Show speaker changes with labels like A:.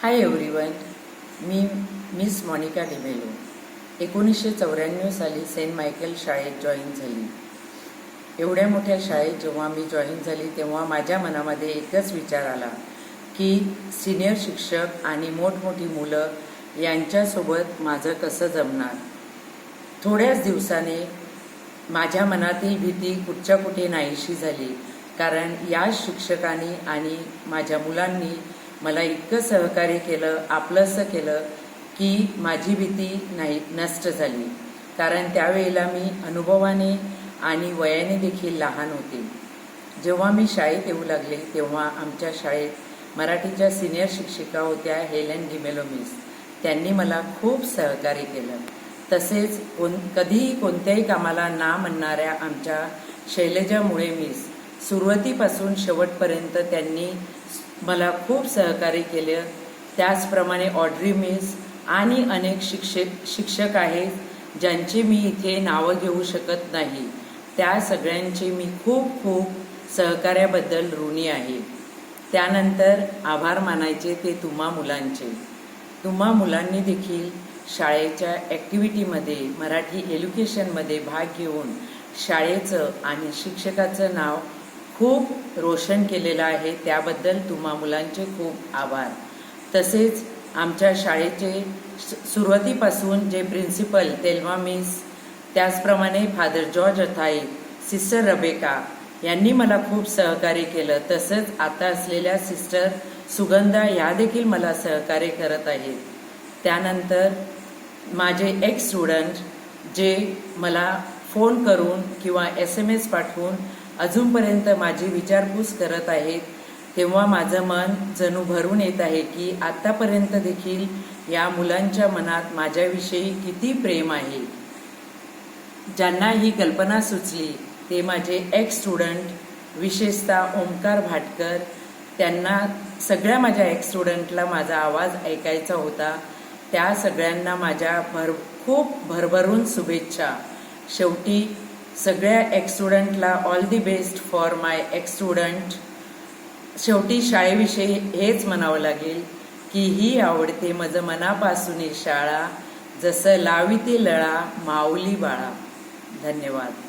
A: Hi everyone, मी miss Monika D'Mello 1994 साली Saint Michael शाळेत join झाली. एवढ्या मोठ्या शाळेत जेव्हा मी जॉईन झाली तेव्हा माझ्या मनामध्ये एकच विचार आला की सिनियर शिक्षक आणि मोठमोठी मुलं यांच्यासोबत माझं कसं जमणार. थोड्याच दिवसाने माझ्या मनातील भीती कुठच्या कुठे नाहीशी झाली, कारण या शिक्षकांनी आणि माझ्या मुलांनी मला इतकं सहकार्य केलं, आपलंसं केलं की माझी भीती नष्ट झाली. कारण त्यावेळेला मी अनुभवाने आणि वयाने देखील लहान होते. जेव्हा मी शाळेत येऊ लागले तेव्हा आमच्या शाळेत मराठीच्या सिनियर शिक्षिका होत्या हेलन डिमेलो मिस. त्यांनी मला खूप सहकार्य केलं. तसेच कधीही कोणत्याही कामाला ना म्हणणाऱ्या आमच्या शैलजा मुळे मिस सुरुवातीपासून शेवटपर्यंत त्यांनी मला खूप सहकार्य केलं. त्याचप्रमाणे ऑड्री मिस आणि अनेक शिक्षक आहेत ज्यांची मी इथे नावं घेऊ शकत नाही. त्या सगळ्यांचे मी खूप खूप सहकार्याबद्दल ऋणी आहे. त्यानंतर आभार मानायचे ते तुम्हा मुलांचे. तुम्हा मुलांनी देखील शाळेच्या ॲक्टिव्हिटीमध्ये मराठी एज्युकेशनमध्ये भाग घेऊन शाळेचं आणि शिक्षकाचं नाव खूप रोशन केलेलं आहे. त्याबद्दल तुम्हा मुलांचे खूप आभार. तसेच आमच्या शाळेचे सुरुवातीपासून जे प्रिन्सिपल तेलमा मिस, त्याचप्रमाणे फादर जॉर्ज अथाई, सिस्टर रबेका यांनी मला खूप सहकार्य केलं. तसंच आता असलेल्या सिस्टर सुगंधा या देखील मला सहकार्य करत आहेत. त्यानंतर माझे एक्स स्टुडंट जे मला फोन करून किंवा SMS पाठवून अजूनपर्यंत माझी विचारपूस करत आहेत, तेव्हा माझं मन जणू भरून येत आहे की आत्तापर्यंत देखील या मुलांच्या मनात माझ्याविषयी किती प्रेम आहे. ज्यांना ही कल्पना सुचली ते माझे एक्स स्टुडंट, विशेषतः ओमकार भाटकर. त्यांना सगळ्या माझ्या एक्स स्टुडंटला माझा आवाज ऐकायचा होता. त्या सगळ्यांना माझ्या खूप भरभरून शुभेच्छा. शेवटी सगळ्या एक्स स्टुडंटला all the best for my ex student. शेवटी शाळेविषयी हेच म्हणावं लागेल की ही आवडते मज मनापासून शाळा, जसं लाविते लळा माऊली बाळा. धन्यवाद.